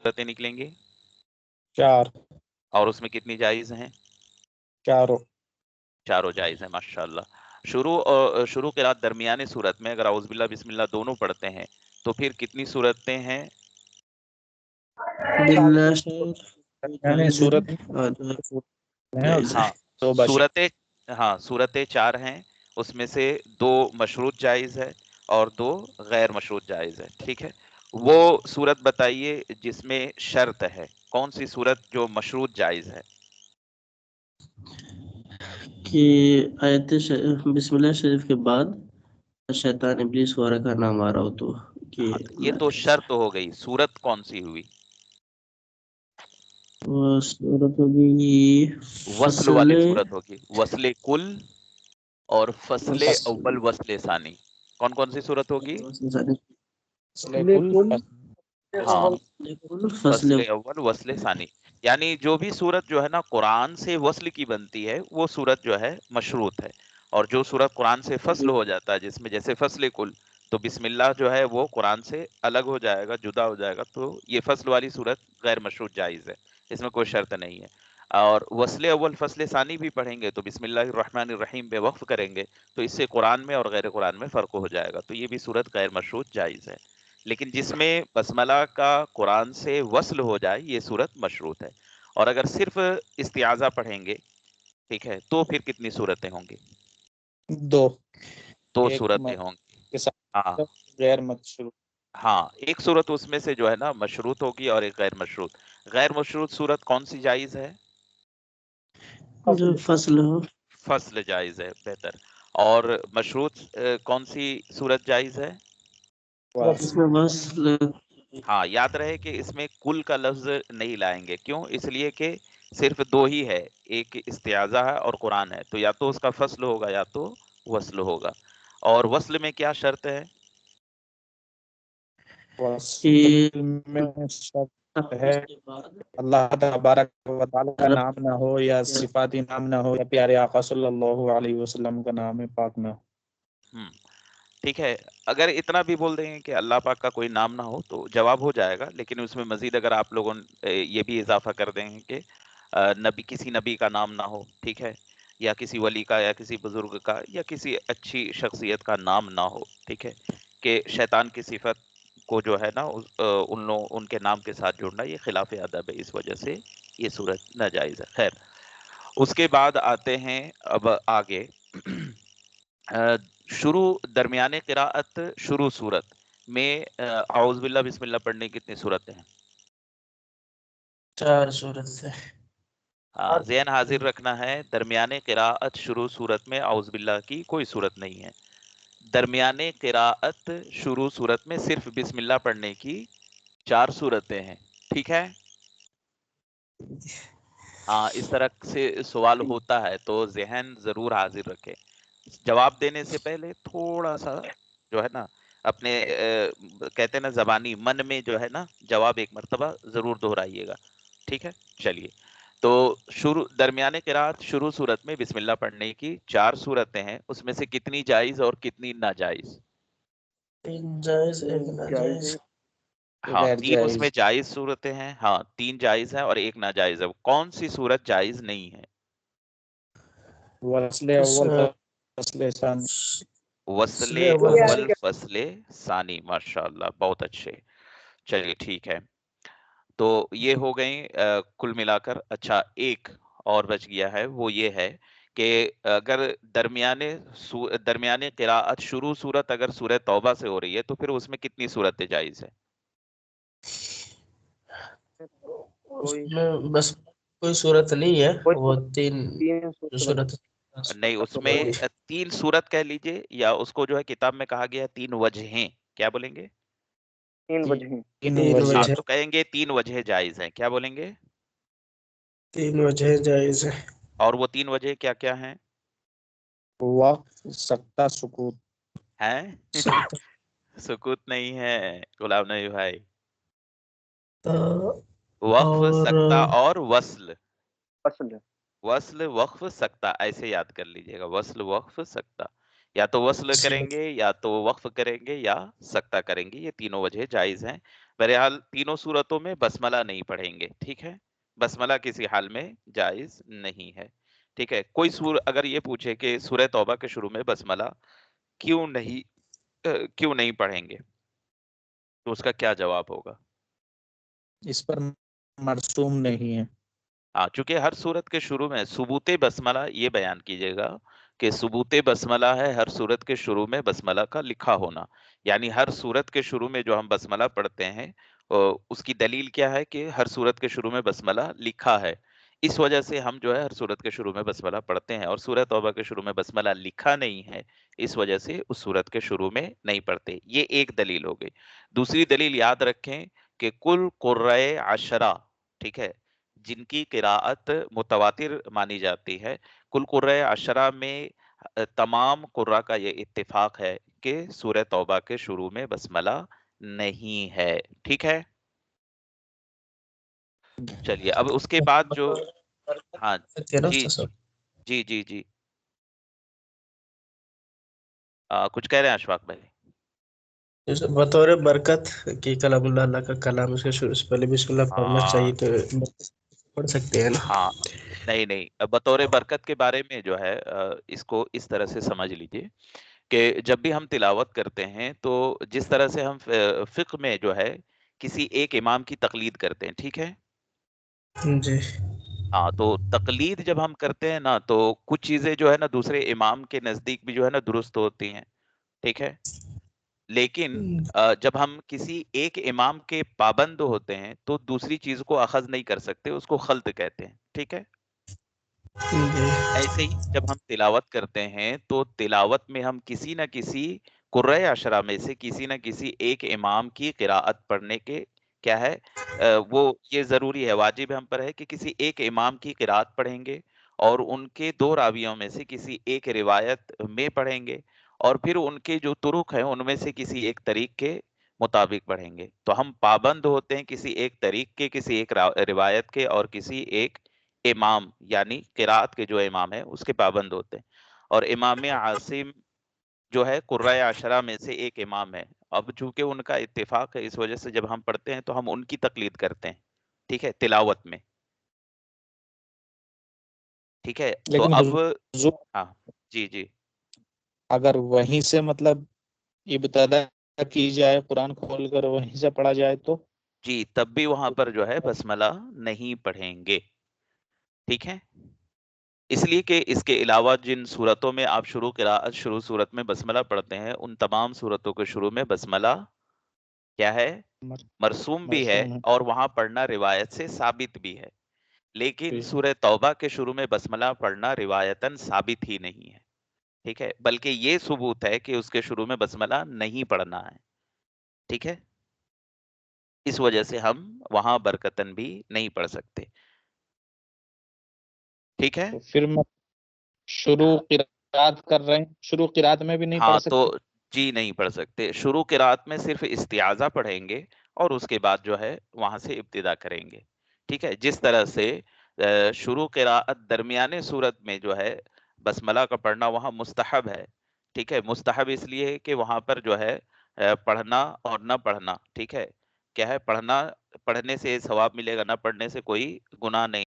सूरतें निकलेंगी 4 और उसमें कितनी जायज हैं 4 चारों जायज हैं माशाल्लाह शुरू क़िरात दरमियाने सूरत में अगर औज़ बिल्लाह बिस्मिल्लाह दोनों पढ़ते हैं तो फिर कितनी सूरतें हैं यानी सूरत हैं हाँ तो बस सूरतें 4 हैं उसमें से 2 मशरूत जायज है और 2 गैर मशरूत जायज है ठीक है वो सूरत बताइए जिसमें शर्त है कौन सी सूरत जो मशरूत जायज है کہ آیت بسم اللہ شریف کے بعد شیطان ابلیس وغیرہ کا نام آ رہا ہو تو کہ हाँ, ये तो शर्त हो गई सूरत कौन सी हुई وہ صورت ہوگی वस्ल वाली सूरत होगी वस्ले कुल और फसले فصل अव्वल वस्ले सानी कौन कौन सी सूरत होगी हाँ فصل फसले अव्वल वस्ले सानी यानी जो भी सूरत जो है ना कुरान से वस्ल की बनती है वो सूरत जो है मशरूत है और जो सूरत कुरान से फसल हो जाता है जिसमें जैसे फसले कुल तो बिस्मिल्लाह जो है वो कुरान से अलग हो जाएगा जुदा हो जाएगा तो ये फसल वाली सूरत गैर मशरूत जायज है इसमें कोई शर्त नहीं है और वस्ले अव्वल फसले सानी भी पढ़ेंगे तो बिस्मिल्लाहिर्रहमानिर्रहीम पे वक्फ करेंगे तो इससे कुरान में और गैर कुरान में फर्क हो जाएगा तो ये भी सूरत गैर मशरूत जायज है लेकिन जिसमें बसमला का कुरान से वस्ल हो जाए ये सूरत मशरूत है और अगर सिर्फ इस्तिआज़ा पढ़ेंगे ठीक है तो फिर कितनी सूरतें होंगी 2 दो एक सूरतें होंगी के साथ हाँ गैर मशरूत हाँ एक सूरत उसमें से जो है ना मशरूत होगी और एक गैर मशरूत सूरत कौन सी जायज है جو فصل ہو फसल जायज है बेहतर और मशरूत कौन सी सूरत जायज है اس میں وصل हाँ याद रहे कि इसमें कुल का लफ्ज नहीं लाएंगे क्यों इसलिए कि सिर्फ 2 ही है एक इस्तिआज़ा है और कुरान है तो या तो उसका फसल होगा या तो वस्ल होगा और वस्ल में क्या शर्त है वस्ल में शर्त है اللہ تبارک و تعالی کا نام نہ ہو یا صفاتی نام نہ ہو یا پیارے آقا صلی اللہ علیہ وسلم کا نام پاک نہ ہو ٹھیک ہے اگر اتنا بھی بول دیں گے کہ اللہ پاک کا کوئی نام نہ ہو تو جواب ہو جائے گا لیکن اس میں مزید اگر آپ لوگوں یہ بھی اضافہ کر دیں گے کہ نبی کسی نبی کا نام نہ ہو ٹھیک ہے یا کسی ولی کا یا کسی بزرگ کا یا کسی اچھی شخصیت کا نام نہ ہو ٹھیک ہے کہ شیطان کی صفت کو جو ہے نا ان کے نام کے ساتھ جوڑنا یہ خلاف ادب ہے اس وجہ سے یہ صورت ناجائز ہے خیر اس کے بعد آتے ہیں اب آگے شروع درمیان قراءت شروع صورت میں اعوذ باللہ بسم اللہ پڑھنے کی کتنی صورتیں ہیں 4 صورت سے ذہن حاضر رکھنا ہے درمیان قراءت شروع صورت میں اعوذ باللہ کی کوئی صورت نہیں ہے درمیان قراءت شروع صورت میں صرف بسم اللہ پڑھنے کی 4 صورتیں ہیں ٹھیک ہے ہاں اس طرح سے سوال ہوتا ہے تو ذہن ضرور حاضر رکھے جواب دینے سے پہلے تھوڑا سا جو ہے نا اپنے کہتے ہیں نا زبانی من میں جو ہے نا جواب ایک مرتبہ ضرور دہرائیے گا ٹھیک ہے چلیے تو درمیان قراءت شروع صورت میں بسم اللہ پڑھنے کی 4 صورتیں ہیں اس میں سے کتنی جائز اور کتنی ناجائز 3 جائز 1 ناجائز ہاں 3 اس میں جائز صورتیں ہیں ہاں 3 جائز ہیں اور 1 ناجائز ہے کون سی صورت جائز نہیں ہے وصل اول فصل ثانی وصل اول فصل ثانی ماشاءاللہ بہت اچھے چلیے ٹھیک ہے تو یہ ہو گئیں کل ملا کر اچھا ایک اور بچ گیا ہے وہ یہ ہے کہ اگر درمیانے قراءت شروع صورت اگر سورہ توبہ سے ہو رہی ہے تو پھر اس میں کتنی صورتیں جائز ہے بس کوئی صورت نہیں ہے وہ 3 صورت نہیں اس میں 3 صورت کہہ لیجئے یا اس کو جو ہے کتاب میں کہا گیا 3 وجہیں کیا بولیں گے 3 وجہیں آپ تو کہیں گے 3 وجہ جائز ہیں کیا بولیں گے 3 وجہ جائز ہے اور وہ 3 وجہ کیا کیا ہیں وقف سکتہ سکوت ہیں سکوت نہیں ہے غلام نبی بھائی وقف سکتہ اور وصل وقف سکتہ ایسے یاد کر لیجئے گا وصل وقف سکتہ یا تو وصل کریں گے یا تو وقف کریں گے یا سکتہ کریں گے یہ تینوں وجہ جائز ہیں बहरहाल तीनों सूरतों में बसमला नहीं पढ़ेंगे, ठीक है। बसमला किसी हाल में जायज नहीं है, ठीक है। कोई अगर ये पूछे कि सूरह तौबा के शुरू में बसमला क्यों नहीं पढ़ेंगे, तो उसका क्या जवाब होगा? इस पर मरसूम नहीं है। चूंकि हर सूरत के शुरू में सुबूते बसमला, ये बयान कीजिएगा कि सुबूते बसमला है हर सूरत के शुरू में बसमला का लिखा होना। यानी हर सूरत के शुरू में जो हम बसमला पढ़ते हैं उसकी दलील क्या है कि हर सूरत के शुरू में बसमला लिखा है। इस वजह से हम जो है हर सूरत के शुरू में बसमला पढ़ते हैं, और सूरह तौबा के शुरू में बसमला लिखा नहीं है, इस वजह से उस सूरत के शुरू में नहीं पढ़ते। ये एक दलील हो गई। दूसरी दलील याद रखें कि कुल कुर्राए अशरा, ठीक है, जिनकी किराअत मुतवातिर मानी जाती है, कुल कुर्राए अशरा में तमाम कुर्रा का ये इत्तिफाक है कि सूरह तौबा के शुरू में बसमला नहीं है, ठीक है। चलिए अब उसके बाद जो हाँ जी जी जी जी कुछ कह रहे हैं अशफाक भाई? जैसे बतौर बरकत कि कलामुल्लाह अल्लाह का कलाम, उसके शुरू से पहले बिस्मिल्लाह पढ़ना चाहिए, तो पढ़ सकते हैं ना? हाँ, नहीं, बतौर बरकत के बारे में जो है इसको इस तरह से समझ लीजिए कि जब भी हम तिलावत करते हैं तो जिस तरह से हम फिक्र में जो है किसी एक इमाम की तकलीद करते हैं, ठीक है। जी हाँ, तो तकलीद जब हम करते हैं ना, तो कुछ चीजें जो है ना दूसरे इमाम के नजदीक भी जो है ना दुरुस्त होती हैं, ठीक है। लेकिन जब हम किसी एक इमाम के पाबंद होते हैं तो दूसरी चीज को अखज नहीं कर सकते, उसको खल्त कहते हैं, ठीक है। जी ऐसे ही जब हम तिलावत करते हैं तो तिलावत में हम किसी न किसी कुर्रे अशरा में से किसी न किसी एक इमाम की किराअत पढ़ने के क्या है वो ये जरूरी है, वाजिब हम पर है कि किसी एक इमाम की किराअत पढ़ेंगे और उनके दो रावियों में से किसी एक रिवायत में पढ़ेंगे, और फिर उनके जो तुरुक हैं उनमें से किसी एक तरीक के मुताबिक पढ़ेंगे। तो हम पाबंद होते हैं किसी एक तरीक के, किसी एक रिवायत के, और किसी एक इमाम यानी किरात के जो इमाम है उसके पाबंद होते हैं। और इमाम आसिम जो है कुर्रा अशरा में से एक इमाम है। अब चूंकि उनका इत्तेफाक है, इस वजह से जब हम पढ़ते हैं तो हम उनकी तकलीद करते हैं, ठीक है, तिलावत में, ठीक है। तो लेकिन अब हुजूर, हाँ जी जी अगर वहीं से मतलब इब्तदा की जाए, कुरान खोल कर वहीं से पढ़ा जाए तो जी, तब भी वहां पर जो है बसमला नहीं पढ़ेंगे, ठीक है। इसलिए कि इसके अलावा जिन सूरतों में आप शुरू सूरत में बसमला पढ़ते हैं, उन तमाम सूरतों के शुरू में बसमला क्या है, मरसूम भी है, मरसूम है। और वहां पढ़ना रिवायत से साबित भी है। लेकिन सूरह तौबा के शुरू में बसमला पढ़ना रिवायतन साबित ही नहीं है, ठीक है, बल्कि ये सबूत है कि उसके शुरू में बसमला नहीं पढ़ना है, ठीक है। इस वजह से हम वहां बरकतन भी नहीं पढ़ सकते, ठीक है। तो फिर मैं शुरू किरात कर रहे हैं, शुरू किरात में भी नहीं पढ़ हाँ, तो सकते? जी नहीं पढ़ सकते। शुरू किरात में सिर्फ इस्तिआज़ा पढ़ेंगे और उसके बाद जो है वहां से इब्तिदा करेंगे, ठीक है। जिस तरह से शुरू किरात दरमियाने सूरत में जो है बसमला का पढ़ना वहां मुस्तहब है, ठीक है। मुस्तहब इसलिए है कि वहां पर जो है पढ़ना और न पढ़ना, ठीक है, क्या है, पढ़ने से सवाब मिलेगा, न पढ़ने से कोई गुनाह नहीं।